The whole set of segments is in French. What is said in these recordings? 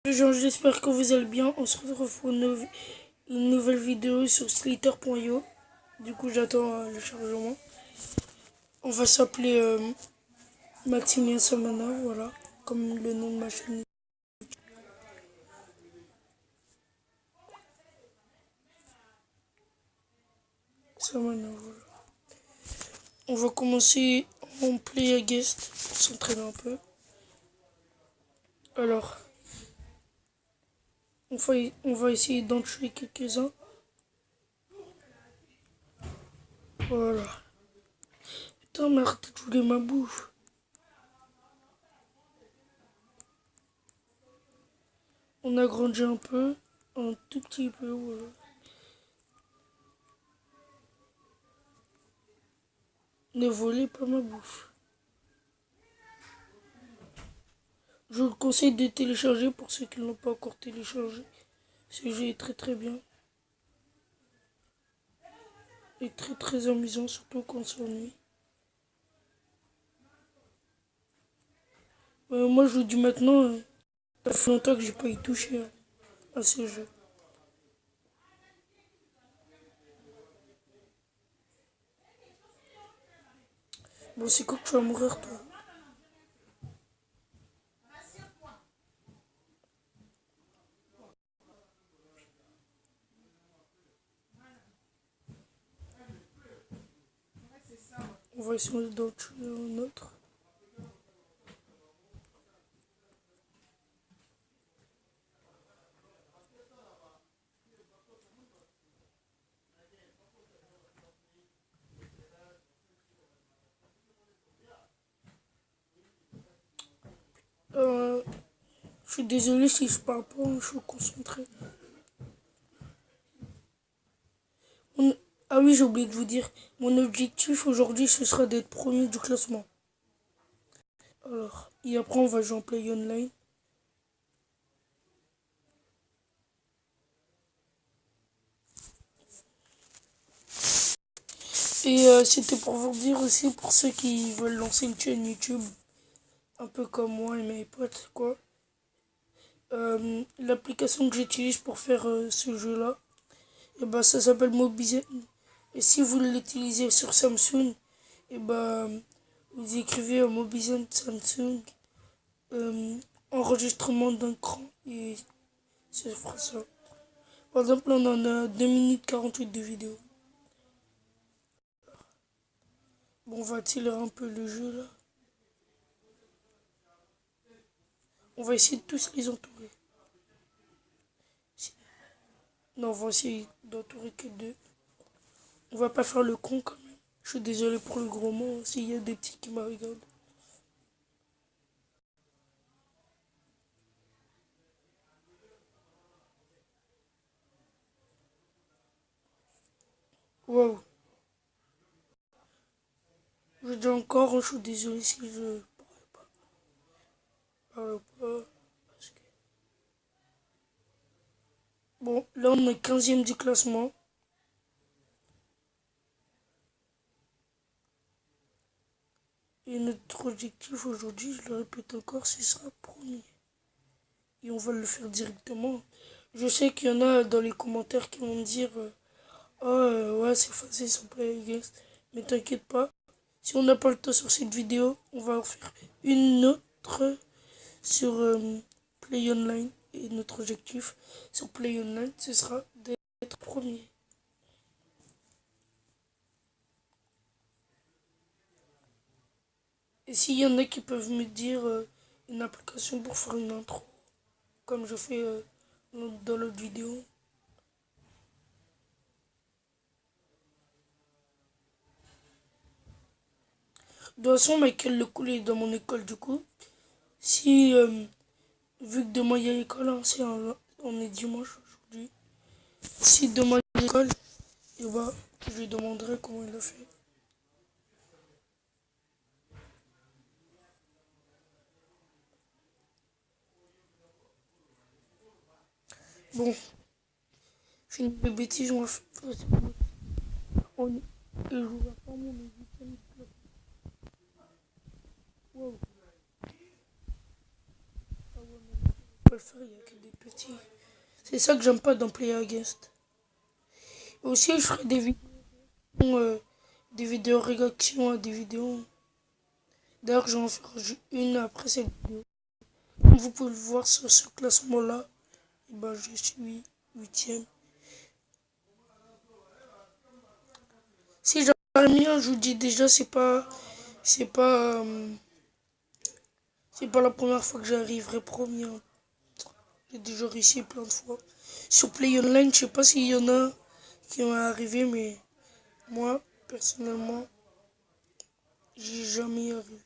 Les gens, j'espère que vous allez bien. On se retrouve pour une nouvelle vidéo sur Slither.io. Du coup, j'attends le chargement. On va s'appeler Maximien Samana, voilà, comme le nom de ma chaîne. Samana, voilà. On va commencer en play à guest pour s'entraîner un peu. Alors, on va essayer d'en tuer quelques-uns. Voilà. Putain, mais arrête de jouer ma bouffe. On a grandi un peu, un tout petit peu, voilà. Ne volez pas ma bouffe. Je vous conseille de télécharger pour ceux qui ne l'ont pas encore téléchargé. Ce jeu est très très bien. Et très très amusant, surtout quand on s'ennuie. Moi je vous dis maintenant, ça fait longtemps que j'ai pas y touché à ce jeu. Bon, c'est quand que tu vas mourir toi? On va essayer d'en tuer un autre. Je suis désolé si je parle pas, je suis concentré. Ah oui, j'ai oublié de vous dire, mon objectif aujourd'hui ce sera d'être premier du classement. Alors, et après on va jouer en play online. Et c'était pour vous dire aussi, pour ceux qui veulent lancer une chaîne YouTube, un peu comme moi et mes potes, quoi. L'application que j'utilise pour faire ce jeu-là, et ben, ça s'appelle Mobizen. Et si vous l'utilisez sur Samsung, et ben, vous écrivez Mobizen Samsung, enregistrement d'un cran, et ça fera ça. Par exemple, on en a 2 minutes 48 de vidéo. Bon, on va accélérer un peu le jeu là. On va essayer de tous les entourer. Non, on va essayer d'entourer que deux. On va pas faire le con quand même. Je suis désolé pour le gros mot s'il y a des petits qui me regardent. Waouh. Je dis encore, je suis désolé si je parle pas. Parce que... Bon, là on est 15e du classement. Et notre objectif aujourd'hui, je le répète encore, ce sera premier. Et on va le faire directement. Je sais qu'il y en a dans les commentaires qui vont me dire oh ouais c'est facile sur Play Against. Mais t'inquiète pas. Si on n'a pas le temps sur cette vidéo, on va en faire une autre sur Play Online. Et notre objectif sur Play Online, ce sera d'être premier. Et s'il y en a qui peuvent me dire une application pour faire une intro, comme je fais dans l'autre vidéo. De toute façon, Michael Le Cool est dans mon école du coup. Si, vu que demain il y a l'école, hein, on est dimanche aujourd'hui. Si demain il y a l'école, et bah, je lui demanderai comment il a fait. Bon, fini mes bêtises, on va faire. Et je vous vois pas mon huitième club. Wow. Ah ouais, le faire, il n'y a que des petits. C'est ça que j'aime pas dans Play Against. Aussi, je ferai des vidéos réaction à des vidéos. D'ailleurs, j'en ferai une après cette vidéo. Comme vous pouvez le voir sur ce classement-là, et ben, je suis 8e. Si j'arrive bien, je vous dis déjà, c'est pas, c'est pas la première fois que j'arriverai premier. J'ai déjà réussi plein de fois. Sur Play Online, je sais pas s'il y en a qui ont arrivé, mais moi, personnellement, j'ai jamais arrivé.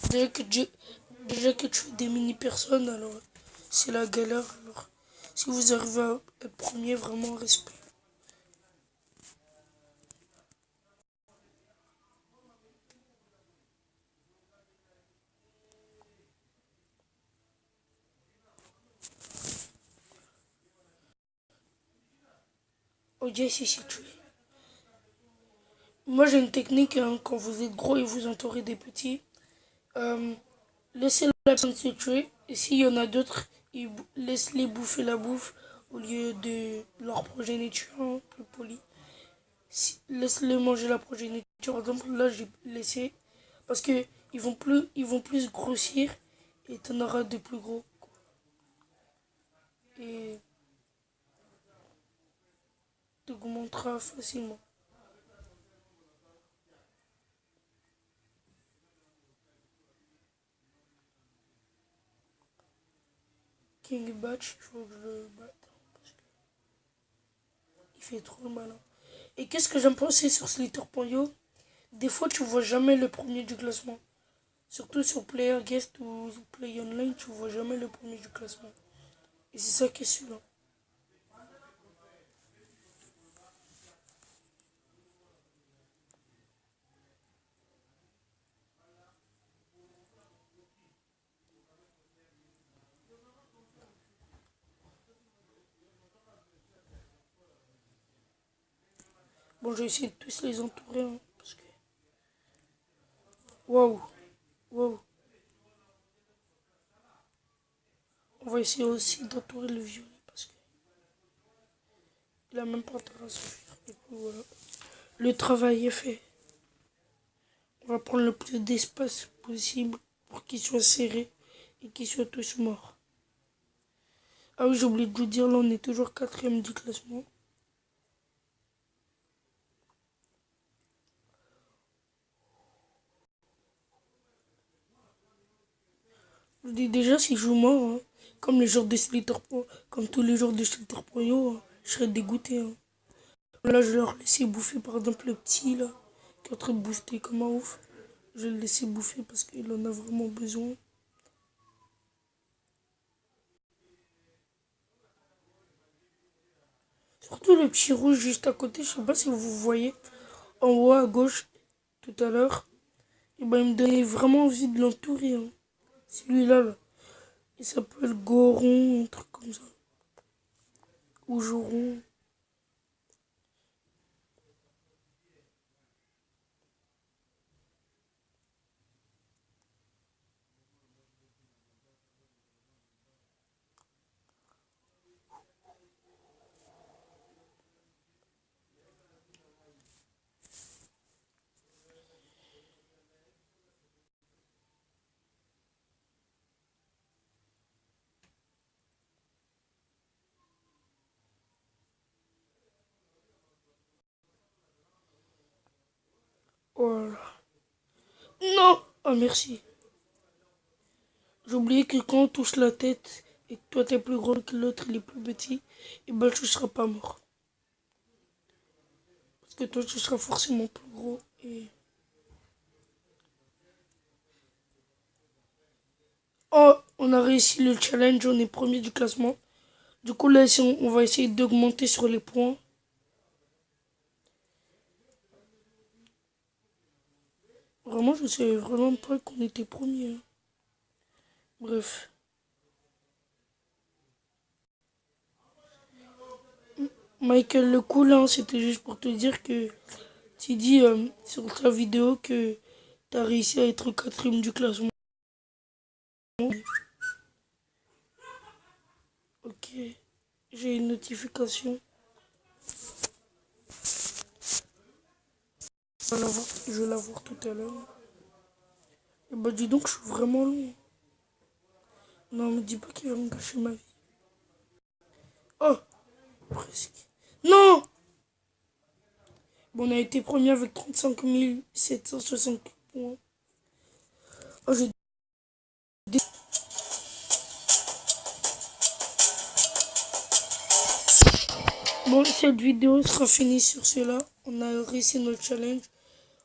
Déjà que, déjà que tu fais des mini-personnes, alors c'est la galère. Alors, si vous arrivez à être premier, vraiment respect. Ok, c'est situé. Moi, j'ai une technique, hein, quand vous êtes gros et vous entourez des petits. Euh, Laissez la personne se tuer. Et s'il y en a d'autres, laisse-les bouffer la bouffe au lieu de leur progéniture, hein, plus poli. Laisse-les manger la progéniture. Par exemple, là, j'ai laissé. Parce que ils vont plus grossir et t'en auras de plus gros. Et t'augmenteras facilement. King Batch, il faut que je le batte. Parce qu'il fait trop le malin. Et qu'est-ce que j'aime penser sur Slither.io? Des fois, tu vois jamais le premier du classement. Surtout sur Player Guest ou Play Online, tu vois jamais le premier du classement. Et c'est ça qui est celui-là. Bon, je vais essayer de tous les entourer, hein, parce que... Waouh, waouh. On va essayer aussi d'entourer le violet, parce que il a même pas intérêt à se faire. Et puis voilà. Le travail est fait. On va prendre le plus d'espace possible pour qu'ils soient serrés et qu'ils soient tous morts. Ah oui, j'ai oublié de vous dire, là, on est toujours 4e du classement. Je vous dis déjà, si je joue mort, hein, comme les jours de Slither Pro, comme tous les jours de Slither Pro, hein, je serais dégoûté. Hein. Là, je vais leur laisser bouffer, par exemple, le petit, là, qui est en train de booster comme un ouf. Je vais le laisser bouffer parce qu'il en a vraiment besoin. Surtout le petit rouge juste à côté, je sais pas si vous voyez, en haut à gauche, tout à l'heure. Et ben, il me donnait vraiment envie de l'entourer. Hein. Celui-là, là. Il s'appelle Goron, un truc comme ça. Ou Joron. Voilà. Non! Ah, merci. J'ai oublié que quand on touche la tête et que toi t'es plus gros que l'autre, il est plus petit, et ben tu seras pas mort. Parce que toi tu seras forcément plus gros et... Oh, on a réussi le challenge, on est premier du classement. Du coup là, on va essayer d'augmenter sur les points. Vraiment, je savais vraiment pas qu'on était premier. Hein. Bref. Michael le cool, hein, c'était juste pour te dire que tu dis sur ta vidéo que t'as réussi à être 4e du classement. Ok, j'ai une notification. Je vais la voir tout à l'heure. Et bah dis donc, je suis vraiment long. Non, me dis pas qu'il va me gâcher ma vie. Oh, presque. Non! Bon, on a été premier avec 35 760 points. Oh, j'ai... Bon, cette vidéo sera finie sur cela. On a réussi notre challenge.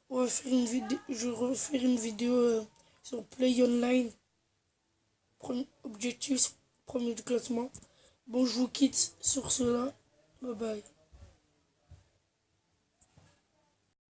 On va faire une vidéo. Je vais refaire une vidéo sur Play Online. Objectif, premier du classement. Bon, je vous quitte sur cela. Bye bye.